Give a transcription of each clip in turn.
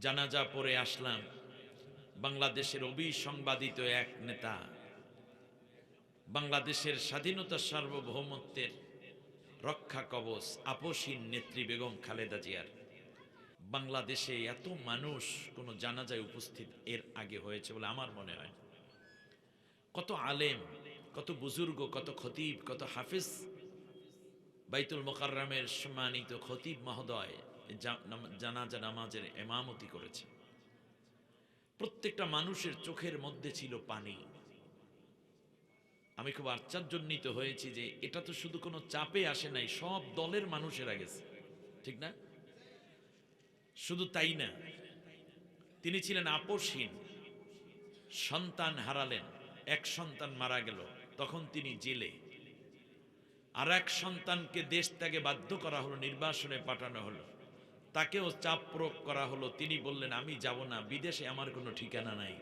জানাজা পড়ে আসলাম। বাংলাদেশের অবিসংবাদিত এক নেতা, বাংলাদেশের স্বাধীনতা সার্বভৌমত্বের রক্ষা কবচ আপসহীন নেত্রী বেগম খালেদা জিয়ার বাংলাদেশে এত মানুষ কোনো জানাজায় উপস্থিত এর আগে হয়েছে বলে আমার মনে হয়। কত আলেম, কত বুজুর্গ, কত খতিব, কত হাফিজ, বাইতুল মোকাররমের সম্মানিত খতিব মহোদয় জানাজা নামাজের ইমামতি করেছে। প্রত্যেকটা মানুষের চোখের মধ্যে ছিল পানি। আমি খুব আশ্চর্যান্বিত হয়েছি যে এটা তো শুধু কোনো চাপে আসে নাই, সব দলের মানুষেরা গেছে, ঠিক না? শুধু তাই না, তিনি ছিলেন আপসহীন। সন্তান হারালেন, এক সন্তান মারা গেল, তখন তিনি জেলে। আর এক সন্তানকে দেশ ত্যাগে বাধ্য করা হলো, নির্বাসনে পাঠানো হলো, তাকেও চাপ প্রয়োগ করা হলো। তিনি বললেন আমি যাব না, বিদেশে আমার কোনো ঠিকানা নাই,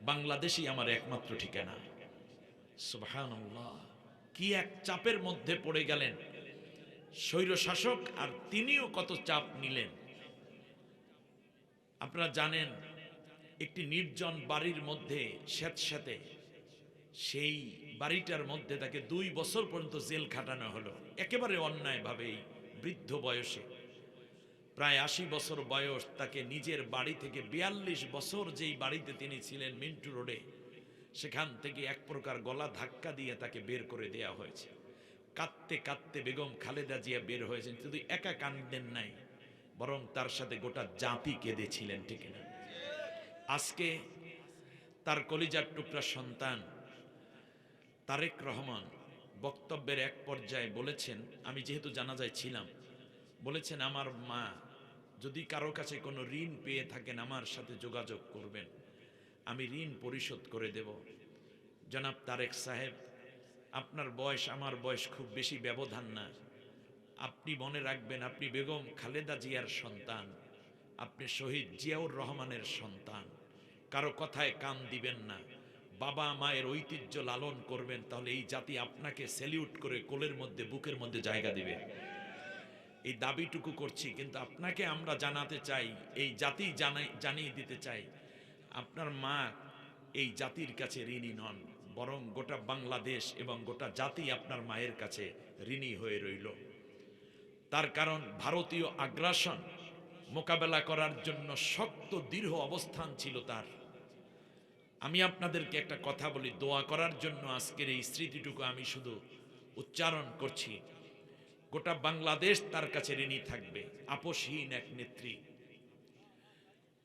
বাংলাদেশই আমার একমাত্র ঠিকানা। সুবহানাল্লাহ, কি এক চাপের মধ্যে পড়ে গেলেন স্বৈরশাসক, আর তিনিও কত চাপ নিলেন। আপনারা জানেন, একটি নির্জন বাড়ির মধ্যে স্যাঁতস্যাঁতে, সেই বাড়িটার মধ্যে তাকে 2 বছর পর্যন্ত জেল খাটানো হলো একেবারে অন্যায়ভাবে। এই বৃদ্ধ বয়সে, প্রায় 80 বছর বয়স, তাকে নিজের বাড়ি থেকে 42 বছর যেই বাড়িতে তিনি ছিলেন মিন্টু রোডে, সেখান থেকে এক প্রকার গলা ধাক্কা দিয়ে তাকে বের করে দেয়া হয়েছে। কাঁদতে কাঁদতে বেগম খালেদা জিয়া বের হয়েছেন। শুধু একা কান্দেন নাই, বরং তার সাথে গোটা জাতি কেঁদেছিলেন, ঠিক না? আজকে তার কলিজার টুকরা সন্তান তারেক রহমান বক্তব্যের এক পর্যায়ে বলেছেন, আমি যেহেতু জানাজায় ছিলাম, বলেছেন আমার মা যদি কারো কাছে কোনো ঋণ পেয়ে থাকেন আমার সাথে যোগাযোগ করবেন, আমি ঋণ পরিশোধ করে দেব। জনাব তারেক সাহেব, আপনার বয়স আমার বয়স খুব বেশি ব্যবধান না, আপনি মনে রাখবেন আপনি বেগম খালেদা জিয়ার সন্তান, আপনি শহীদ জিয়াউর রহমানের সন্তান, কারো কথায় কান দিবেন না, বাবা মায়ের ঐতিহ্য লালন করবেন, তাহলে এই জাতি আপনাকে স্যালিউট করে কোলের মধ্যে, বুকের মধ্যে জায়গা দিবে। এই দাবিটুকু করছি, কিন্তু আপনাকে আমরা জানাতে চাই, এই জাতি জানিয়ে দিতে চাই, আপনার মা এই জাতির কাছে ঋণী নন, বরং গোটা বাংলাদেশ এবং গোটা জাতি আপনার মায়ের কাছে ঋণী হয়ে রইল। তার কারণ ভারতীয় আগ্রাসন মোকাবেলা করার জন্য শক্ত দৃঢ় অবস্থান ছিল তার। আমি আপনাদেরকে একটা কথা বলি, দোয়া করার জন্য আজকের এই স্মৃতিটুকু আমি শুধু উচ্চারণ করছি। গোটা বাংলাদেশ তার কাছে ঋণী থাকবে। আপসহীন এক নেত্রী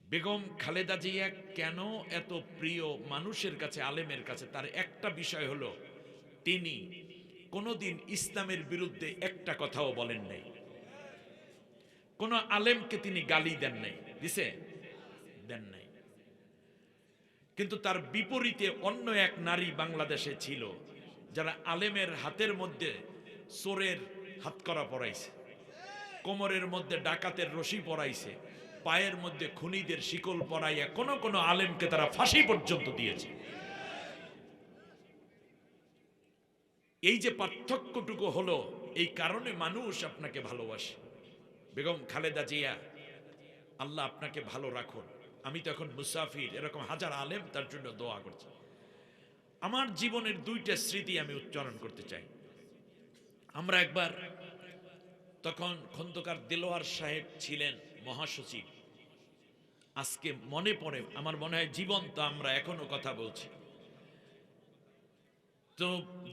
বেগম খালেদা জিয়া কেন এত প্রিয় মানুষের কাছে, আলেমের কাছে? তার একটা বিষয় হলো, তিনি কোনোদিন ইসলামের বিরুদ্ধে একটা কথাও বলেন নাই। কোন আলেমকে তিনি গালি দেন নাই, দিছে? দেন নাই। কিন্তু তার বিপরীতে অন্য এক নারী বাংলাদেশে ছিল, যারা আলেমের হাতের মধ্যে চোরের হাতকড়া পরাইছে, কোমরের মধ্যে ডাকাতের রশি পরাইছে, পায়ের মধ্যে খুনিদের শিকল পরাইয়া কোন কোন আলেমকে তারা ফাঁসি পর্যন্ত দিয়েছে। এই যে পার্থক্যটুকু হলো, এই কারণে মানুষ আপনাকে ভালোবাসে। বেগম খালেদা জিয়া, আল্লাহ আপনাকে ভালো রাখুন। আমি তো এখন মুসাফির, এরকম হাজার আলেম তার জন্য দোয়া করছে। আমার জীবনের 2টা স্মৃতি আমি উচ্চারণ করতে চাই। আমরা একবার, তখন খন্দকার দেলোয়ার সাহেব ছিলেন মহাসচিব, আজকে মনে পড়ে, আমার মনে হয় জীবন্ত আমরা এখনো কথা বলছি। তো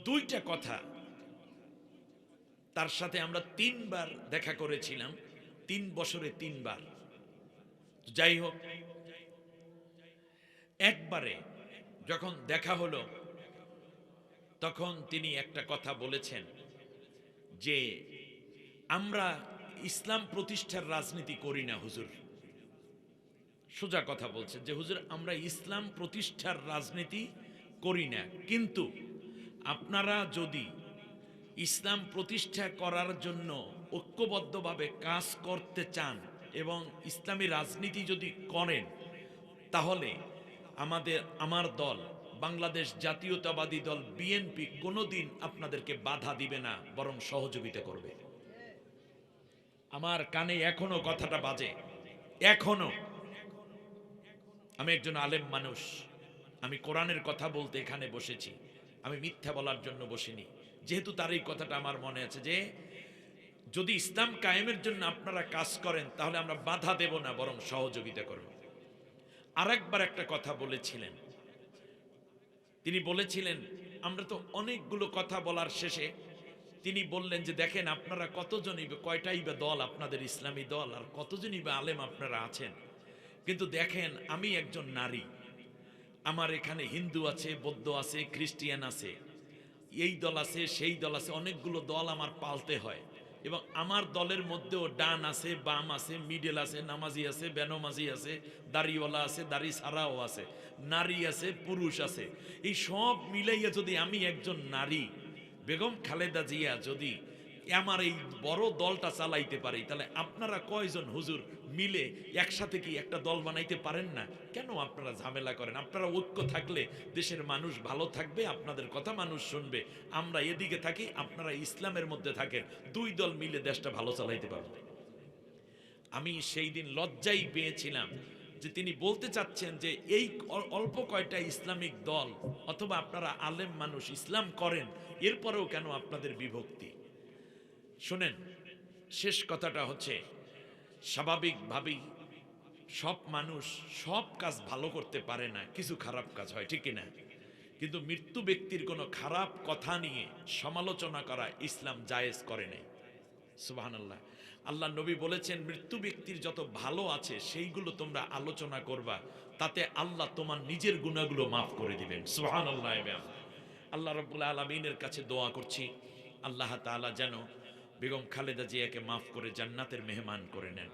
2টা কথা, তার সাথে আমরা 3 বার দেখা করেছিলাম, 3 বছরে 3 বার। যাই হোক, একবারে যখন দেখা হলো, তখন তিনি একটা কথা বলেছেন যে আমরা ইসলাম প্রতিষ্ঠার রাজনীতি করি না হুজুর। সোজা কথা বলছেন যে হুজুর, আমরা ইসলাম প্রতিষ্ঠার রাজনীতি করি না, কিন্তু আপনারা যদি ইসলাম প্রতিষ্ঠা করার জন্য ঐক্যবদ্ধভাবে কাজ করতে চান এবং ইসলামী রাজনীতি যদি করেন, তাহলে আমার দল বাংলাদেশ জাতীয়তাবাদী দল বিএনপি কোনোদিন আপনাদেরকে বাধা দিবে না, বরং সহযোগিতা করবে। আমার কানে এখনো কথাটা বাজে, এখনো। আমি একজন আলেম মানুষ, আমি কোরআনের কথা বলতে এখানে বসেছি, আমি মিথ্যা বলার জন্য বসিনি। যেহেতু তার এই কথাটা আমার মনে আছে যে যদি ইসলাম কায়েমের জন্য আপনারা কাজ করেন তাহলে আমরা বাধা দেব না, বরং সহযোগিতা করব। আরেকবার একটা কথা বলেছিলেন, তিনি বলেছিলেন, আমরা তো অনেকগুলো কথা বলার শেষে তিনি বললেন যে দেখেন আপনারা কতজনই বা কয়টাই বা দল আপনাদের ইসলামী দল, আর কতজনই বা আলেম আপনারা আছেন, কিন্তু দেখেন আমি একজন নারী, আমার এখানে হিন্দু আছে, বৌদ্ধ আছে, খ্রিস্টিয়ান আছে, এই দল আছে, সেই দল আছে, অনেকগুলো দল আমার পালতে হয়, এবং আমার দলের মধ্যেও ডান আছে, বাম আছে, মিডল আছে, নামাজি আছে, বেনমাজি আছে, দাড়িওয়ালা আছে, দাড়ি ছাড়াও আছে, নারী আছে, পুরুষ আছে। এই সব মিলাইয়া যদি আমি একজন নারী বেগম খালেদা জিয়া যদি আমার এই বড় দলটা চালাইতে পারি, তাহলে আপনারা কয়জন হুজুর মিলে একসাথে কি একটা দল বানাইতে পারেন না? কেন আপনারা ঝামেলা করেন? আপনারা ঐক্য থাকলে দেশের মানুষ ভালো থাকবে, আপনাদের কথা মানুষ শুনবে। আমরা এদিকে থাকি, আপনারা ইসলামের মধ্যে থাকেন, দুই দল মিলে দেশটা ভালো চালাইতে পারবে। আমি সেই দিন লজ্জাই পেয়েছিলাম যে তিনি বলতে চাচ্ছেন যে এই অল্প কয়টা ইসলামিক দল অথবা আপনারা আলেম মানুষ ইসলাম করেন, এরপরেও কেন আপনাদের বিভক্তি? শোনেন, শেষ কথাটা হচ্ছে স্বাভাবিকভাবেই সব মানুষ সব কাজ ভালো করতে পারে না, কিছু খারাপ কাজ হয়, ঠিক কিনা? কিন্তু মৃত্যু ব্যক্তির কোনো খারাপ কথা নিয়ে সমালোচনা করা ইসলাম জায়েজ করে নাই। সুবহানাল্লাহ। আল্লাহ নবী বলেছেন মৃত্যু ব্যক্তির যত ভালো আছে সেইগুলো তোমরা আলোচনা করবা, তাতে আল্লাহ তোমার নিজের গুনাহগুলো মাফ করে দিবেন। সুবহানাল্লাহ। আল্লাহ রাব্বুল আলামিনের কাছে দোয়া করছি আল্লাহ তাআলা যেন বেগম খালেদা জিয়াকে মাফ করে জান্নাতের মেহমান করে নেন।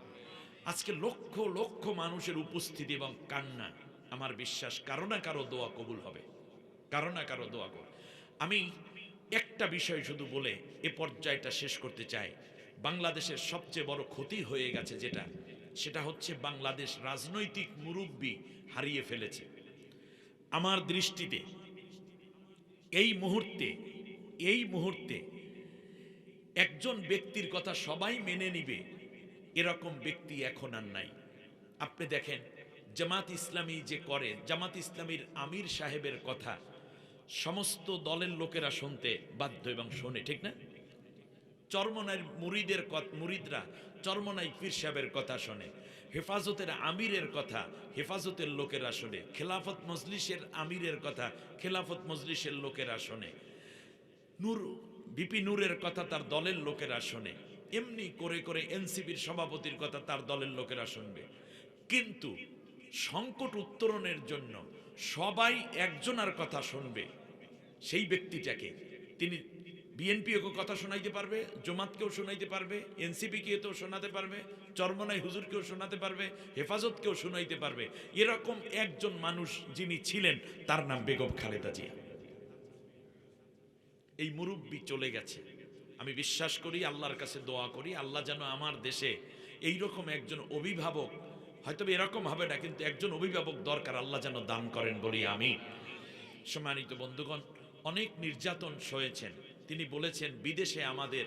আজকে লক্ষ লক্ষ মানুষের উপস্থিতি এবং কান্না, আমার বিশ্বাস কারো না কারো দোয়া কবুল হবে, কারো না কারো দোয়া কবুল। আমি একটা বিষয় শুধু বলে এ পর্যায়টা শেষ করতে চাই। বাংলাদেশের সবচেয়ে বড় ক্ষতি হয়ে গেছে যেটা, সেটা হচ্ছে বাংলাদেশ রাজনৈতিক মুরব্বি হারিয়ে ফেলেছে। আমার দৃষ্টিতে এই মুহূর্তে একজন ব্যক্তির কথা সবাই মেনে নিবে এরকম ব্যক্তি এখন আর নাই। আপনি দেখেন জামাত ইসলামী যে করে, জামাত ইসলামীর আমির সাহেবের কথা সমস্ত দলের লোকেরা শুনতে বাধ্য এবং শোনে, ঠিক না? চরমনাইয়ের মুরিদরা চরমনাই পীর সাহেবের কথা শোনে, হেফাজতের আমিরের কথা হেফাজতের লোকেরা শোনে, খেলাফত মজলিসের আমিরের কথা খেলাফত মজলিসের লোকেরা শোনে, নূর বিপি নূরের কথা তার দলের লোকেরা শোনে, এমনি করে করে এনসিপির সভাপতির কথা তার দলের লোকেরা শুনবে। কিন্তু সংকট উত্তরণের জন্য সবাই একজনের কথা শুনবে, সেই ব্যক্তিটাকে তিনি বিএনপিও কথা শোনাইতে পারবে, জামাতকেও শোনাইতে পারবে, এনসিপিকেও শোনাতে পারবে, চরমনাই হুজুরকেও শোনাতে পারবে, হেফাজতকেও শোনাইতে পারবে। এরকম একজন মানুষ যিনি ছিলেন তার নাম বেগম খালেদা জিয়া। এই মুরব্বি চলে গেছে। আমি বিশ্বাস করি, আল্লাহর কাছে দোয়া করি, আল্লাহ যেন আমার দেশে এইরকম একজন অভিভাবক, হয়তো এরকম হবে না কিন্তু একজন অভিভাবক দরকার, আল্লাহ যেন দান করেন বলি আমি। সম্মানিত বন্ধুগণ, অনেক নির্যাতন সয়েছেন। তিনি বলেছেন বিদেশে আমাদের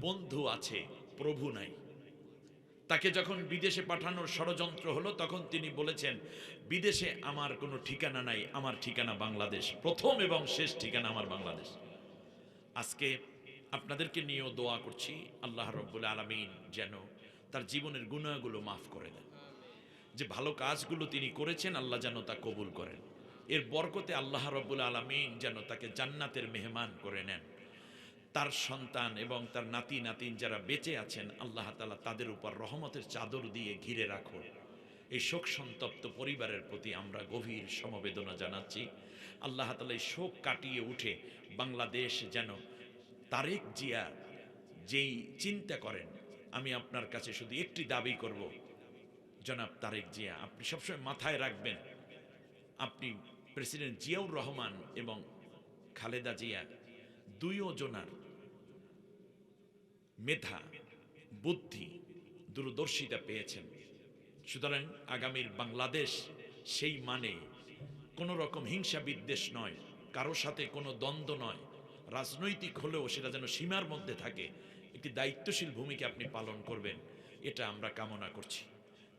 বন্ধু আছে, প্রভু নাই। তাকে যখন বিদেশে পাঠানোর ষড়যন্ত্র হলো তখন তিনি বলেছেন বিদেশে আমার কোনো ঠিকানা নাই, আমার ঠিকানা বাংলাদেশ, প্রথম এবং শেষ ঠিকানা আমার বাংলাদেশ। আজকে আপনাদেরকে নিয়েও দোয়া করছি আল্লাহ রাব্বুল আলামিন যেন তার জীবনের গুনাহগুলো মাফ করে দেন, যে ভালো কাজগুলো তিনি করেছেন আল্লাহ যেন তা কবুল করেন, এর বরকতে আল্লাহ রাব্বুল আলামিন যেন তাকে জান্নাতের মেহমান করে নেন। তার সন্তান এবং তার নাতি নাতিন যারা বেঁচে আছেন আল্লাহ তাআলা তাদের উপর রহমতের চাদর দিয়ে ঘিরে রাখুন। এই শোক সন্তপ্ত পরিবারের প্রতি আমরা গভীর সমবেদনা জানাচ্ছি। আল্লাহ তাআলা এই শোক কাটিয়ে উঠে বাংলাদেশ যেন তারেক জিয়া যেই চিন্তা করেন, আমি আপনার কাছে শুধু একটি দাবি করব, জনাব তারেক জিয়া আপনি সবসময় মাথায় রাখবেন, আপনি প্রেসিডেন্ট জিয়াউর রহমান এবং খালেদা জিয়া দুইজনার মেধা, বুদ্ধি, দূরদর্শিতা পেয়েছেন। সুতরাং আগামীর বাংলাদেশ সেই মানে কোনো রকম হিংসা বিদ্বেষ নয়, কারো সাথে কোনো দ্বন্দ্ব নয়, রাজনৈতিক হলেও সেটা যেন সীমার মধ্যে থাকে, একটি দায়িত্বশীল ভূমিকা আপনি পালন করবেন, এটা আমরা কামনা করছি।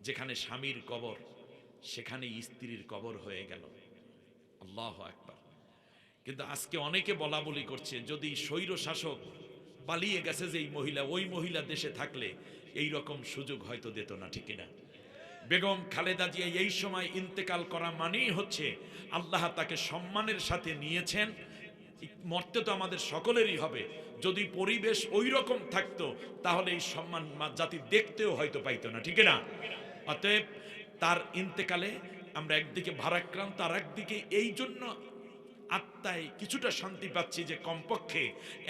যেখানে স্বামীর কবর সেখানে স্ত্রীর কবর হয়ে গেল। আল্লাহু আকবার। কিন্তু আজকে অনেকে বলা বলি করছে, যদি স্বৈর শাসক পালিয়ে গেছে যেই মহিলা, ওই মহিলা দেশে থাকলে এই রকম সুযোগ হয়তো দিত না, ঠিক না? বেগম খালেদা জিয়া এই সময় ইন্তেকাল করা মানেই হচ্ছে আল্লাহ তাকে সম্মানের সাথে নিয়েছেন। মরতে তো আমাদের সকলেরই হবে, যদি পরিবেশ ওই রকম থাকতো তাহলে এই সম্মান জাতি দেখতেও হয়তো পাইতো না, ঠিক না? অতএব তার ইন্তেকালে আমরা একদিকে ভারাক্রান্ত, আর একদিকে এই জন্য আত্মায় কিছুটা শান্তি পাচ্ছি যে কমপক্ষে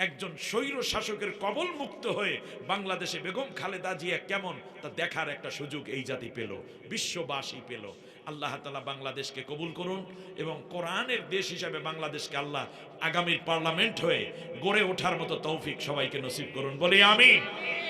একজন স্বৈর শাসকের কবল মুক্ত হয়ে বাংলাদেশে বেগম খালেদা জিয়া কেমন তা দেখার একটা সুযোগ এই জাতি পেল, বিশ্ববাসী পেল। আল্লাহ তাআলা বাংলাদেশকে কবুল করুন এবং কোরআনের দেশ হিসাবে বাংলাদেশকে আল্লাহ আগামীর পার্লামেন্ট হয়ে গড়ে ওঠার মতো তৌফিক সবাইকে নসিব করুন, বলি আমিন।